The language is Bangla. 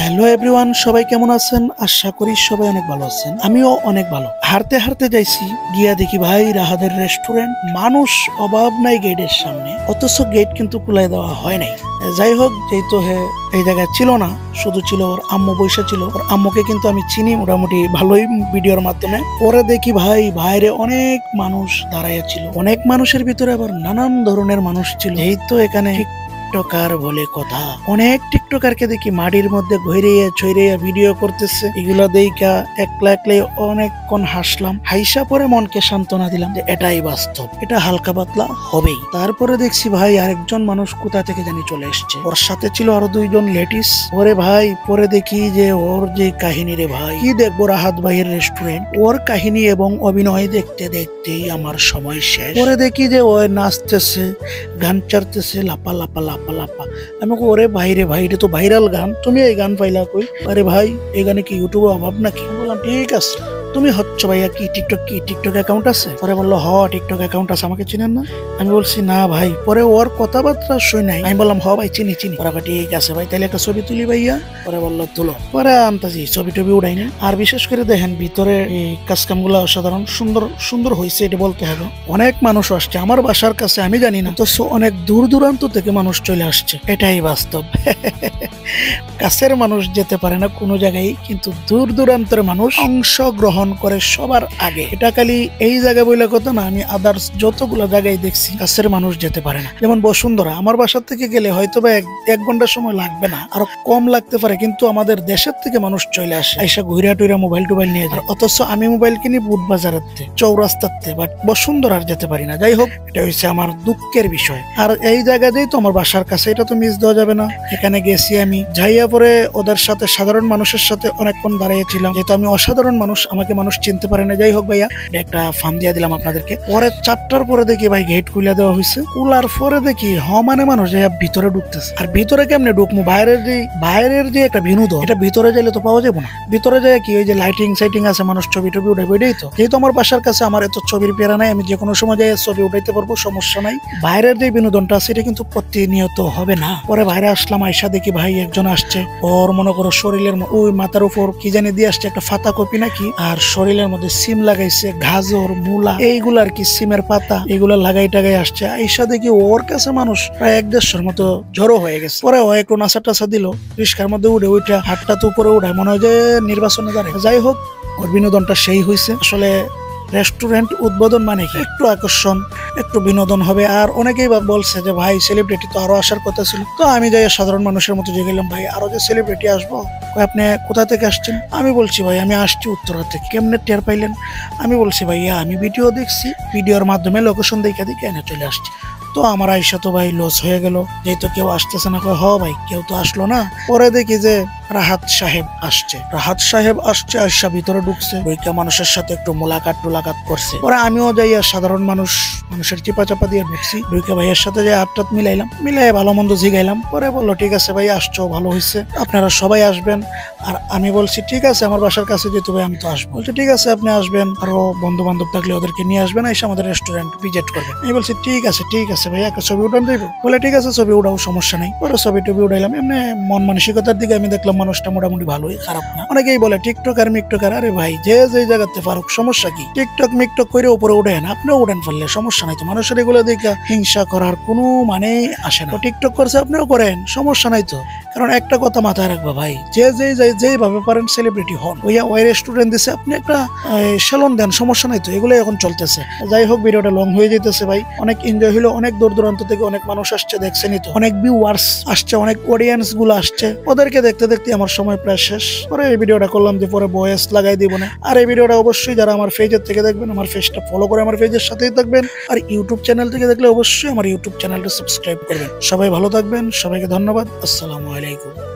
হ্যালো এভরিওয়ান, সবাই কেমন আছেন? আশা করি সবাই অনেক ভালো আছেন। আমিও অনেক ভালো। হাঁটতে হাঁটতে যাইছি, গিয়া দেখি ভাই রাহাদের রেস্টুরেন্ট, মানুষ অভাব নাই গেটের সামনে, অথচ গেট কিন্তু খুলে দেওয়া হয় নাই। যাই হোক, যেহেতু এই জায়গায় ছিল না, শুধু ছিল ওর আম্মু বৈশা ছিল। ওর আম্মুকে কিন্তু আমি চিনি মোটামুটি ভালোই ভিডিওর মাধ্যমে। পরে দেখি ভাই বাইরে অনেক মানুষ দাঁড়াইয়া ছিল, অনেক মানুষের ভিতরে আবার নানান ধরনের মানুষ ছিল। যেহেতু এখানে টিকটকার বলে কথা, অনেক টিকটকারকে দেখি মাটির মধ্যে ঘুরিয়ে ছড়িয়ে ভিডিও করতেছে। এগুলো দেখা একলা একলাই অনেকক্ষণ হাসলাম। হাইসা পরে মনকে সান্ত্বনা দিলাম যে এটাই বাস্তব, এটা হালকা পাতলা হবেই। তারপরে দেখছি ভাই আরেকজন মানুষ কোথা থেকে জানি চলে এসছে, ওর সাথে ছিল আরো দুইজন লেডিস। ওরে ভাই পরে দেখি যে ওর যে কাহিনী, রে ভাই কি দেখবো, রাহাত ভাইয়ের রেস্টুরেন্ট, ওর কাহিনী এবং অভিনয় দেখতে দেখতেই আমার সময় শেষ। পরে দেখি যে ও নাচতেছে, গান চারতেছে, লাপা লাপা লাপা লাপা। আমি ওরে ভাইরে ভাই, এটা তো ভাইরাল গান, তুমি এই গান পাইলা কই? আরে ভাই এই গানে কি ইউটিউবে অভাব নাকি? বললাম ঠিক আছে, তুমি হচ্ছ ভাইয়া কি টিকটক অ্যাকাউন্ট আছে? পরে বললো টিকটক অ্যাকাউন্ট আছে, আমাকে চিনেন না? আমি বলছি না ভাই। পরে ওর কথাবার্তা শুই নাই, আমি বললাম ভাই চিনি। পরে ঠিক আছে ভাই, তাহলে একটা ছবি তুলি ভাইয়া। পরে বললো তুলো। পরে আনতাছি, ছবি টবি উঠাই না। আর বিশেষ করে দেখেন ভিতরে এই কাজকাম গুলা অসাধারণ সুন্দর হয়েছে, এটা বলতে হবে। অনেক মানুষ আসছে আমার বাসার কাছে, আমি জানি না, তো অনেক দূর দূরান্ত থেকে মানুষ চলে আসছে, এটাই বাস্তব। কাছের মানুষ যেতে পারে না কোনো জায়গায়, কিন্তু দূর দূরান্তের মানুষ অংশগ্রহণ করে সবার আগে। এটা খালি এই জায়গা বলে কথা না, আমি আদার্স যতগুলো জায়গায় দেখছি কাছের মানুষ যেতে পারে না। যেমন বসুন্ধরা, আমার বাসার থেকে গেলে হয়তো বা এক ঘন্টা সময় লাগবে না, আরো কম লাগতে পারে, কিন্তু আমাদের দেশের থেকে মানুষ চলে আসে, আইসা ঘুরা টুইরা মোবাইল টোবাইল নিয়ে যায়। অথচ আমি মোবাইল কিনি বুট বাজারের চৌরাস্তাতে, বাট বসুন্ধরার যেতে পারি না। যাই হোক, এটা হচ্ছে আমার দুঃখের বিষয়। আর এই জায়গাতেই তো আমার বাসার কাছে, এটা তো মিস দেওয়া যাবে না। এখানে গেছি আমি, যাইয়া পরে ওদের সাথে সাধারণ মানুষের সাথে অনেকক্ষণ দাঁড়িয়েছিলাম, যেহেতু আমি অসাধারণ মানুষ, আমাকে মানুষ চিনতে পারে না। যাই হোক ভাইয়া, একটা ফার্ম দিয়ে দিলাম আপনাদেরকে। পরে 4টার পরে দেখি ভাই গেট খুলে দেওয়া হয়েছে। কুলার পরে দেখি মানে মানুষ ভিতরে ঢুকতেছে। আর ভিতরে কেমনে ঢুকবো? বাইরের যে একটা বিনোদন, এটা ভিতরে যাইলে তো পাওয়া যাবে না। ভিতরে যায় কি, ওই যে লাইটিং সাইটিং আছে, মানুষ ছবি টবি উঠাবে, এটাই তো। যেহেতু আমার বাসার কাছে আমার এত ছবির পেরা নাই, আমি যে কোনো সময় যাই ছবি উঠাইতে পারবো, সমস্যা নাই। বাইরের যে বিনোদনটা আছে, এটা কিন্তু প্রতিনিয়ত হবে না। পরে বাইরে আসলাম, আইসা দেখি ভাই একজন আসছে, ওর মনে করো শরীরের ওই মাথার উপর কি জানি দিয়ে আসছে, একটা ফাতা কপি নাকি, আর শরীরের মধ্যে সিম লাগাইছে, গাজর, মূলা, এইগুলো আর কি, সিমের পাতা, এগুলা লাগাই টাগাই আসছে। আইসা দেখি ওর কাছে মানুষ প্রায় 1-150 মতো জড়ো হয়ে গেছে। পরে ও একটু নাচা টাচা দিল, রিস্কার মধ্যে উঠে হাতটা তো উপরে উঠায়, মনে হয় যে নির্বাচনে দাঁড়ায়। যাই হোক, ওর বিনোদনটা সেই হয়েছে। আসলে রেস্টুরেন্ট উদ্বোধন মানে কি, একটু আকর্ষণ, একটু বিনোদন হবে। আর অনেকেই বলছে যে ভাই সেলিব্রিটি তো আরো আসার কথা ছিল। তো আমি যাই সাধারণ মানুষের মতো যে গেলাম, ভাই আরো যে সেলিব্রিটি আসবো, আপনি কোথা থেকে আসছেন? আমি বলছি ভাই আমি আসছি উত্তরা থেকে। কেমনে টের পাইলেন? আমি বলছি ভাইয়া আমি ভিডিও দেখছি, ভিডিওর মাধ্যমে লোকেশন দেখে এনে চলে আসছি। তো আমার আইসা তো ভাই লস হয়ে গেল, যেহেতু কেউ আসতেছে না। ভাই কেউ তো আসলো না। পরে দেখি যে রাহাত সাহেব আসছে, আইসা ভিতরে ঢুকছে, বইকা মানুষের সাথে একটু মোলাকাত করছে। পরে আমিও যাইয়া সাধারণ মানুষের চিপা চাপা দিয়ে ঢুকছি, বইকা ভাইয়ের সাথে যাই হাত মিলাই ভালো মন্দ জিগাইলাম। পরে বললো ঠিক আছে ভাই আসছো, ভালো হয়েছে, আপনারা সবাই আসবেন। আর আমি বলছি ঠিক আছে, আমার বাসার কাছে যেতে ভাই আমি তো আসবো। বলছে ঠিক আছে আপনি আসবেন, আরো বন্ধু বান্ধব থাকলে ওদেরকে নিয়ে আসবেন, এসে আমাদের রেস্টুরেন্ট ভিজিট করবেন। আমি বলছি ঠিক আছে ভাই, একটা ছবি উঠান দেবো? বলে ঠিক আছে ছবি উঠাও, সমস্যা নেই। পরে ছবি টবি উঠাইলাম। এমনি মন মানসিকতার দিকে আমি দেখলাম মানুষটা মোটামুটি ভালোই, খারাপ না। অনেকেই বলে টিকটক আর মিকটক, আরে ভাই যে জায়গাতে পারুক, সমস্যা কি? টিকটক মিকটক করে উপরে উঠেন, আপনিও উঠেন, ফেললে সমস্যা নাই তো। মানুষের এগুলো দেখে হিংসা করার কোনো মানেই আসে না। টিকটক করছে আপনিও করেন, সমস্যা নাই তো। কারণ একটা কথা মাথায় রাখবা ভাই, যেভাবে পারেন সেলিব্রিটি হন। ওই রেস্টুরেন্ট দিছে, আপনি একটা সেলুন দেন, সমস্যা নাই তো। এগুলো এখন চলতেছে। যাই হোক, ভিডিওটা লং হয়ে যেতেছে ভাই। অনেক এনজয় হলো, অনেক দূর দূরান্ত থেকে অনেক মানুষ আসছে, দেখছেনই তো। অনেক ভিউয়ার্স আসছে, অনেক অডিয়েন্স গুলো আসছে। ওদেরকে দেখতে দেখতে আমার সময় প্রায় শেষ। পরে এই ভিডিওটা করলাম যে পরে ভয়েস লাগাই দিব না। আর এই ভিডিওটা অবশ্যই যারা আমার পেজের থেকে দেখবেন, আমার পেজটা ফলো করে আমার পেজের সাথেই থাকবেন। আর ইউটিউব চ্যানেল থেকে দেখলে অবশ্যই আমার ইউটিউব চ্যানেলটা সাবস্ক্রাইব করবেন। সবাই ভালো থাকবেন, সবাইকে ধন্যবাদ। আসসালামু আলাইকুম।